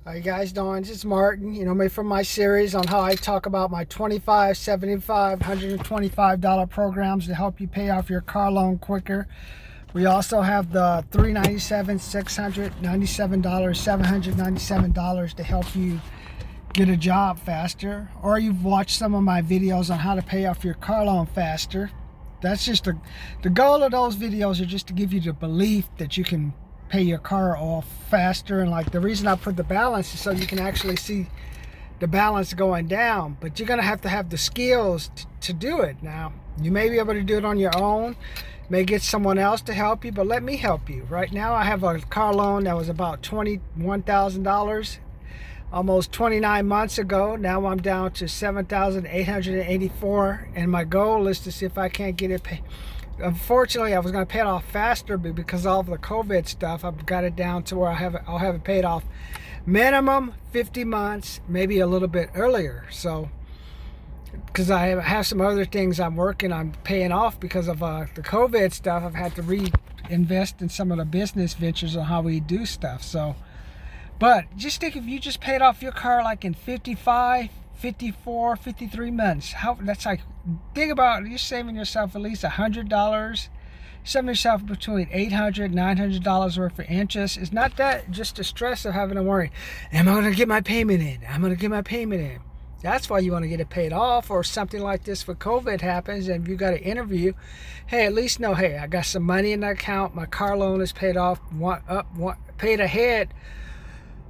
How you guys doing? This is Martin. You know me from my series on how I talk about my $25, $75, $125 programs to help you pay off your car loan quicker. We also have the $397, $697, $797 to help you get a job faster. Or you've watched some of my videos on how to pay off your car loan faster. That's just the goal of those videos are just to give you the belief that you can pay your car off faster. And like the reason I put the balance is so you can actually see the balance going down, but you're gonna have to have the skills to do it. Now you may be able to do it on your own, may get someone else to help you, but let me help you. Right now I have a car loan that was about $21,000 almost 29 months ago. Now I'm down to $7,884, and my goal is to see if I can't get it paid. Unfortunately, I was going to pay it off faster, but because of all the COVID stuff, I've got it down to where I'll have it paid off minimum 50 months, maybe a little bit earlier. So, because I have some other things I'm working on paying off because of the COVID stuff, I've had to reinvest in some of the business ventures on how we do stuff. So, but just think if you just paid off your car like in 55, 54, 53 months, how that's like, think about it, you're saving yourself at least $100, saving yourself between $800, $900 worth of interest. It's not that just the stress of having to worry, am I going to get my payment in? I'm going to get my payment in. That's why you want to get it paid off, or something like this for COVID happens and you got an interview. Hey, at least know, hey, I got some money in the account. My car loan is paid off, paid ahead.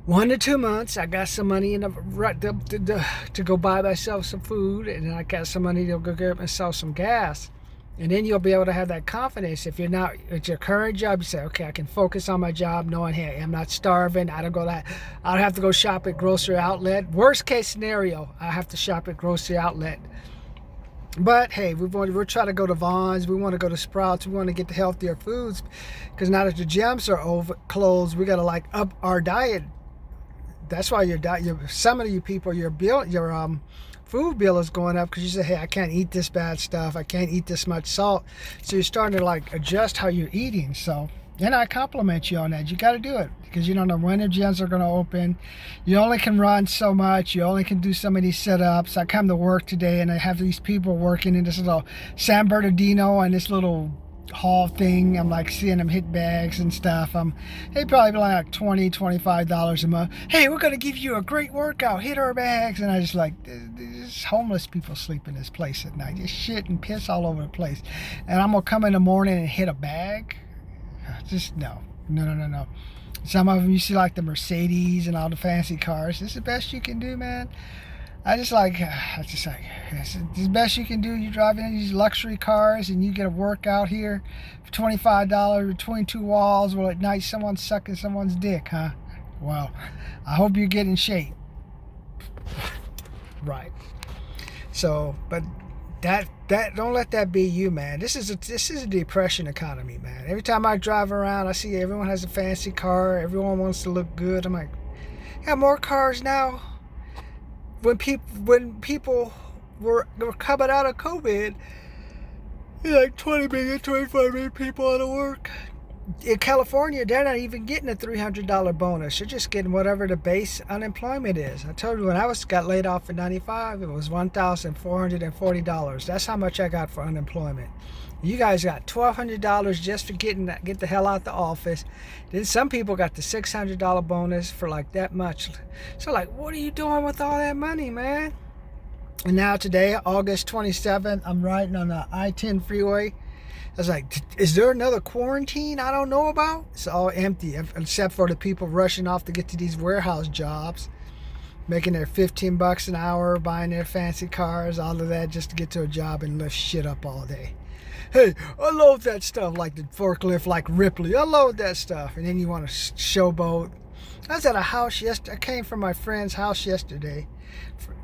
1 to 2 months, I got some money in to go buy myself some food, and I got some money to go get myself some gas. And then you'll be able to have that confidence. If you're not at your current job, you say, okay, I can focus on my job, knowing, hey, I'm not starving. I don't have to go shop at grocery outlet. Worst case scenario, I have to shop at grocery outlet. But hey, we're trying to go to Vaughn's, we want to go to Sprouts, we want to get the healthier foods, because now that the gyms are closed, we got to like up our diet. That's why some of you people, your food bill is going up, because you say, hey, I can't eat this bad stuff, I can't eat this much salt. So you're starting to like adjust how you're eating. So, and I compliment you on that. You got to do it, because you don't know when the gyms are going to open. You only can run so much. You only can do so many sit-ups. I come to work today and I have these people working in this little San Bernardino and this little hall thing. I'm like seeing them hit bags and stuff. They probably like $20-$25 a month. Hey, we're gonna give you a great workout, hit our bags. And I just like, there's homeless people sleep in this place at night, just shit and piss all over the place, and I'm gonna come in the morning and hit a bag? Just no. Some of them, you see like the Mercedes and all the fancy cars. This is the best you can do, man. It's the best you can do. You drive in these luxury cars and you get a workout here for $25 between two walls, while at night someone's sucking someone's dick, huh? Well, I hope you get in shape. Right. So, but that don't let that be you, man. This is a depression economy, man. Every time I drive around, I see everyone has a fancy car. Everyone wants to look good. I'm like, got more cars now. When people were coming out of COVID, like 20 million, 25 million people out of work. In California, they're not even getting a $300 bonus. You're just getting whatever the base unemployment is. I told you when I got laid off in '95, it was $1,440. That's how much I got for unemployment. You guys got $1,200 just for get the hell out the office. Then some people got the $600 bonus for like that much. So like, what are you doing with all that money, man? And now today, August 27th, I'm riding on the I-10 freeway. I was like, is there another quarantine I don't know about? It's all empty, except for the people rushing off to get to these warehouse jobs, making their $15 an hour, buying their fancy cars, all of that just to get to a job and lift shit up all day. Hey, I love that stuff, like the forklift, like Ripley. I love that stuff. And then you want to showboat. I was at a house yesterday. I came from my friend's house yesterday,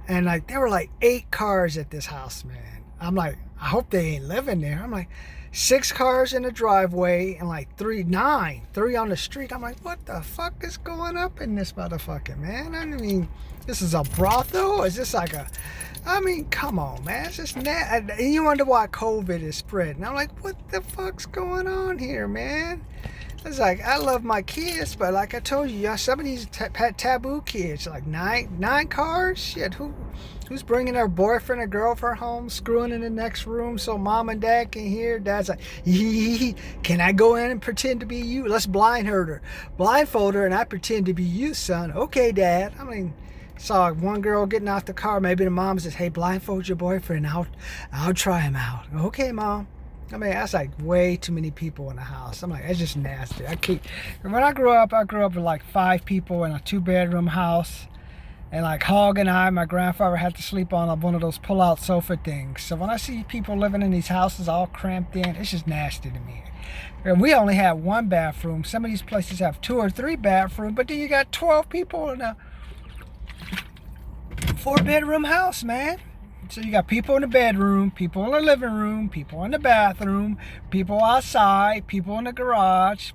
and like there were like 8 cars at this house, man. I'm like, I hope they ain't living there. I'm like, 6 cars in the driveway and like 3 on the street. I'm like, what the fuck is going up in this motherfucker, man? I mean, this is a brothel? Is this like come on, man. It's just and you wonder why COVID is spreading. I'm like, what the fuck's going on here, man? It's like, I love my kids, but like I told you, some of these taboo kids, like nine cars, shit, who's bringing their boyfriend or girlfriend home, screwing in the next room so mom and dad can hear? Dad's like, can I go in and pretend to be you? Let's blindfold her, and I pretend to be you, son. Okay, Dad. I mean, saw one girl getting out the car. Maybe the mom says, hey, blindfold your boyfriend. I'll try him out. Okay, Mom. I mean, that's like way too many people in the house. I'm like, that's just nasty. When I grew up with like 5 people in a 2-bedroom house. And like Hog and my grandfather had to sleep on one of those pull-out sofa things. So when I see people living in these houses all cramped in, it's just nasty to me. And we only have 1 bathroom. Some of these places have 2 or 3 bathrooms, but then you got 12 people in a 4-bedroom house, man. So you got people in the bedroom, people in the living room, people in the bathroom, people outside, people in the garage.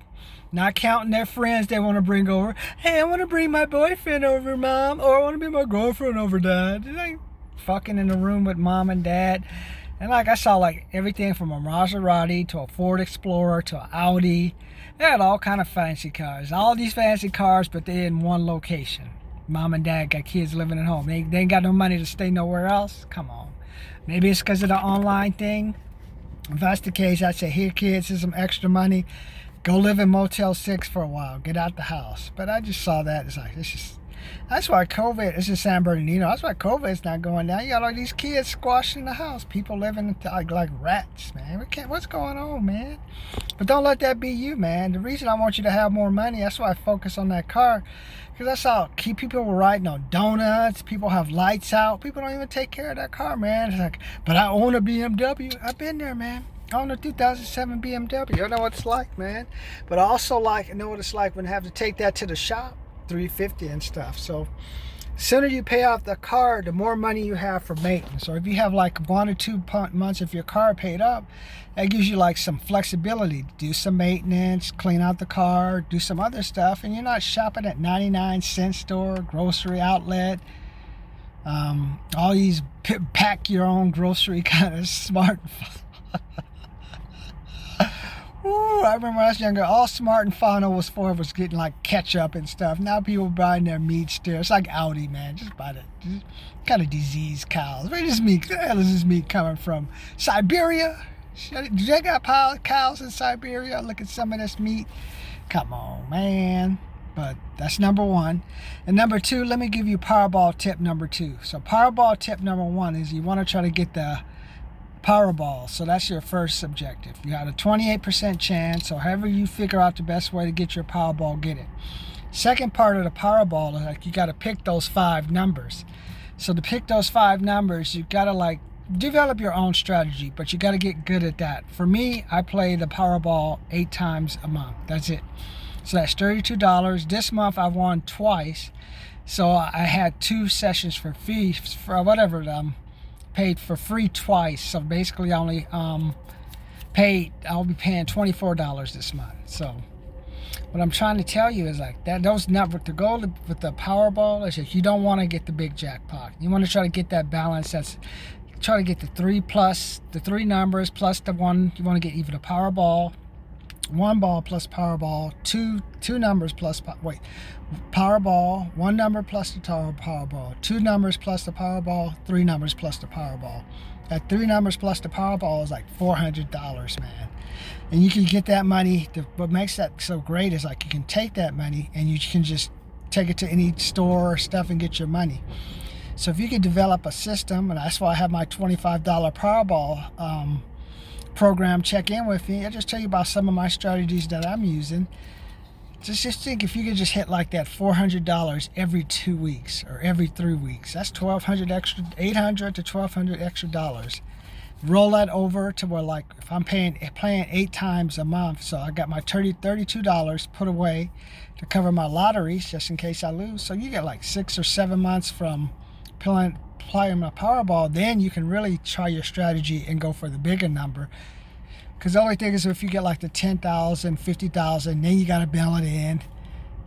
Not counting their friends they want to bring over. Hey, I want to bring my boyfriend over, Mom. Or I want to bring my girlfriend over, Dad. They fucking in the room with Mom and Dad. And like I saw like everything from a Maserati to a Ford Explorer to an Audi. They had all kind of fancy cars. All these fancy cars, but they're in one location. Mom and Dad got kids living at home. They ain't got no money to stay nowhere else. Come on. Maybe it's because of the online thing. If that's the case, I'd say, here, kids, here's some extra money. Go live in Motel 6 for a while. Get out the house. But I just saw that. It's like, that's why COVID, this is San Bernardino. That's why COVID's not going down. You got all these kids squashed in the house. People living like rats, man. What's going on, man? But don't let that be you, man. The reason I want you to have more money, that's why I focus on that car. Because I saw people were riding on donuts. People have lights out. People don't even take care of that car, man. It's like, but I own a BMW. I've been there, man. I own a 2007 BMW. I know what it's like, man. But I also know what it's like when I have to take that to the shop, $350 and stuff. So the sooner you pay off the car, the more money you have for maintenance. So if you have like 1 or 2 months of your car paid up, that gives you like some flexibility to do some maintenance, clean out the car, do some other stuff, and you're not shopping at 99-cent store, grocery outlet. All these pack your own grocery kind of smart. Ooh, I remember when I was younger, all Smart and Final was for was getting like ketchup and stuff. Now people buying their meat still. It's like Audi, man. Just buy the kind of diseased cows. Where is meat? Where the hell is this meat coming from? Siberia? Do they got cows in Siberia? Look at some of this meat. Come on, man. But that's number 1. And number 2, let me give you Powerball tip number 2. So Powerball tip number 1 is you want to try to get the Powerball. So that's your first objective. You got a 28% chance. So however you figure out the best way to get your Powerball, get it. Second part of the Powerball is like you got to pick those 5 numbers. So to pick those 5 numbers, you got to like develop your own strategy, but you got to get good at that. For me, I play the Powerball 8 times a month. That's it. So that's $32. This month I won twice. So I had 2 sessions for free, for whatever, paid for free twice. So basically I only I'll be paying $24 this month. So what I'm trying to tell you is like that those numbers, the goal with the Powerball is that you don't want to get the big jackpot. You want to try to get that balance. Try to get the 3 numbers plus the 1. You want to get either the Powerball, 1 ball plus Powerball, 2 numbers plus Powerball, 1 number plus the Powerball, 2 numbers plus the Powerball, 3 numbers plus the Powerball. That 3 numbers plus the Powerball is like $400, man. And you can get that money. What makes that so great is like you can take that money and you can just take it to any store or stuff and get your money. So if you can develop a system, and that's why I have my $25 Powerball program, check in with me. I just tell you about some of my strategies that I'm using. Just think if you could just hit like that $400 every 2 weeks or every 3 weeks, that's $1,200 extra, $800 to $1,200 extra dollars. Roll that over to where like if I'm playing 8 times a month, so I got my $32 put away to cover my lotteries just in case I lose. So you get like 6 or 7 months from playing my Powerball. Then you can really try your strategy and go for the bigger number. Because the only thing is if you get like the 10,000, 50,000, then you got to bail it in.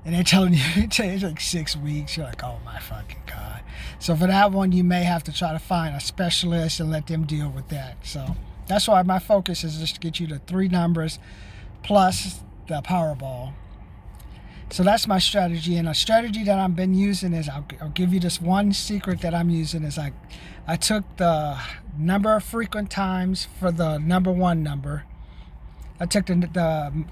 And they're telling you it's like 6 weeks. You're like, oh my fucking God. So for that one, you may have to try to find a specialist and let them deal with that. So that's why my focus is just to get you the 3 numbers plus the Powerball. So that's my strategy, and a strategy that I've been using is, I'll give you this one secret that I'm using is I took the number of frequent times for the number one number. I took the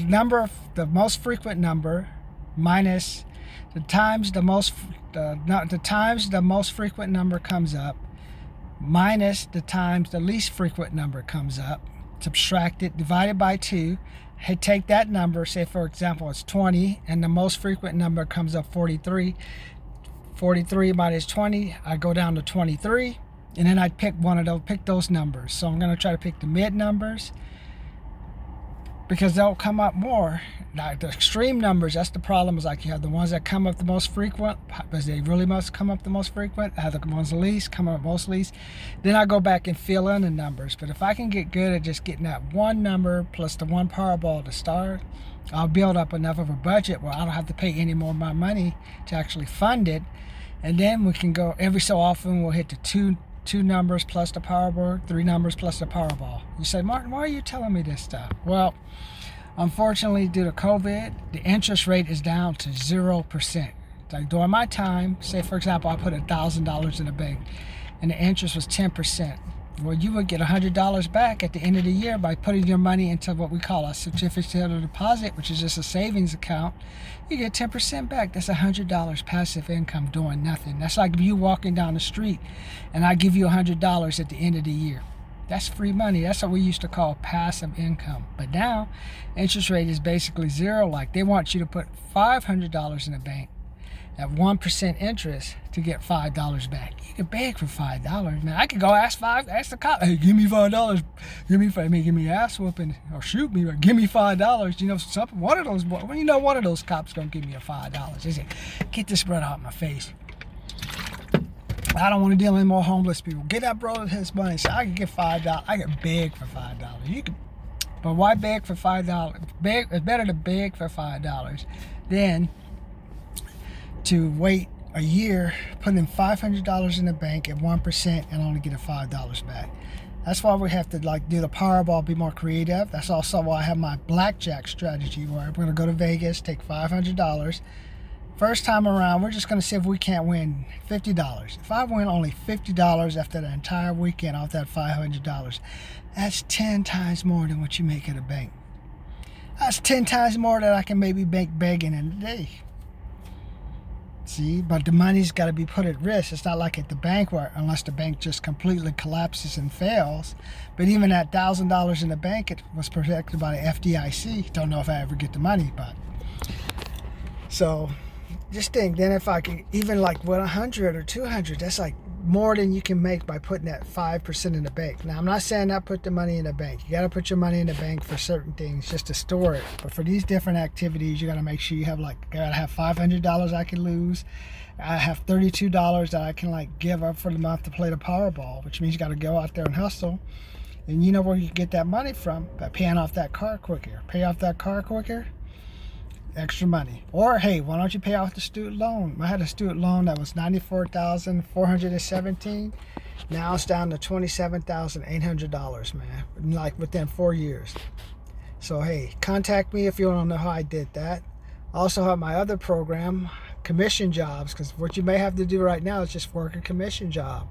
number of the most frequent number minus the times the most frequent number comes up minus the times the least frequent number comes up. Subtract it, divide it by 2. Take that number, say for example it's 20, and the most frequent number comes up 43. 43 minus 20, I go down to 23, and then I pick those numbers. So I'm going to try to pick the mid numbers, because they'll come up more. Now, the extreme numbers, that's the problem, is like you have the ones that come up the most frequent, because they really must come up the most frequent. I have the ones the least, come up most least. Then I go back and fill in the numbers. But if I can get good at just getting that one number plus the one Powerball to start, I'll build up enough of a budget where I don't have to pay any more of my money to actually fund it. And then we can go, every so often we'll hit the two numbers plus the Powerball, 3 numbers plus the Powerball. You say, Martin, why are you telling me this stuff? Well, unfortunately, due to COVID, the interest rate is down to 0%. Like during my time, say for example, I put $1,000 in the bank and the interest was 10%. Well, you would get $100 back at the end of the year by putting your money into what we call a certificate of deposit, which is just a savings account. You get 10% back. That's $100 passive income doing nothing. That's like you walking down the street and I give you $100 at the end of the year. That's free money. That's what we used to call passive income. But now, interest rate is basically zero. Like they want you to put $500 in the bank at 1% interest to get $5 back. You can beg for $5, man. I could go ask the cop, hey, give me $5. Give me ass whooping or shoot me, or give me $5. You know, one of those cops gonna give me a $5. They say, get this brother out of my face. I don't want to deal with any more homeless people. Get that brother his money. So I can get $5. I can beg for $5. But why beg for $5? It's better to beg for $5 than to wait a year, put in $500 in the bank at 1% and only get a $5 back. That's why we have to do the Powerball, be more creative. That's also why I have my blackjack strategy, where I'm going to go to Vegas, take $500. First time around, we're just going to see if we can't win $50. If I win only $50 after the entire weekend off that $500, that's 10 times more than what you make at a bank. That's 10 times more that I can maybe make begging in a day. See, but the money's got to be put at risk. It's not like at the bank, where unless the bank just completely collapses and fails. But even at $1,000 in the bank, it was protected by the FDIC. Don't know if I ever get the money, but so just think. Then if I can even with 100 or 200, that's like more than you can make by putting that 5% in the bank. Now, I'm not saying not put the money in the bank. You got to put your money in the bank for certain things, just to store it. But for these different activities, you got to make sure you have gotta have $500 I can lose. I have $32 that I can give up for the month to play the Powerball, which means you got to go out there and hustle. And you know where you can get that money from? By paying off that car quicker. Pay off that car quicker, extra money. Or hey, why don't you pay off the student loan? I had a student loan that was $94,417. Now it's down to $27,800, man, within 4 years. So hey, contact me if you want to know how I did that. I also have my other program, commission jobs, because what you may have to do right now is just work a commission job.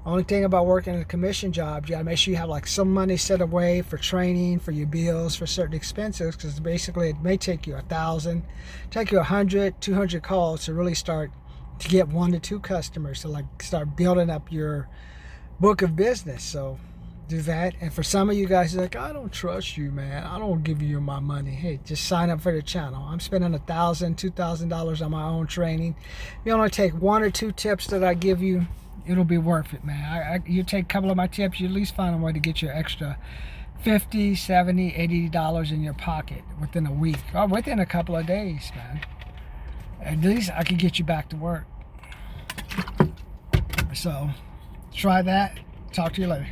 Only thing about working a commission job, you gotta make sure you have some money set away for training, for your bills, for certain expenses, because basically it may take you 1,000, take you 100, 200 calls to really start to get 1 to 2 customers to start building up your book of business. So do that. And for some of you guys, I don't trust you, man. I don't give you my money. Hey, just sign up for the channel. I'm spending $1,000, $2,000 on my own training. You only take 1 or 2 tips that I give you, it'll be worth it, man. You take a couple of my tips, you at least find a way to get your extra $50, $70, $80 in your pocket within a week, or within a couple of days, man. At least I can get you back to work. So try that. Talk to you later.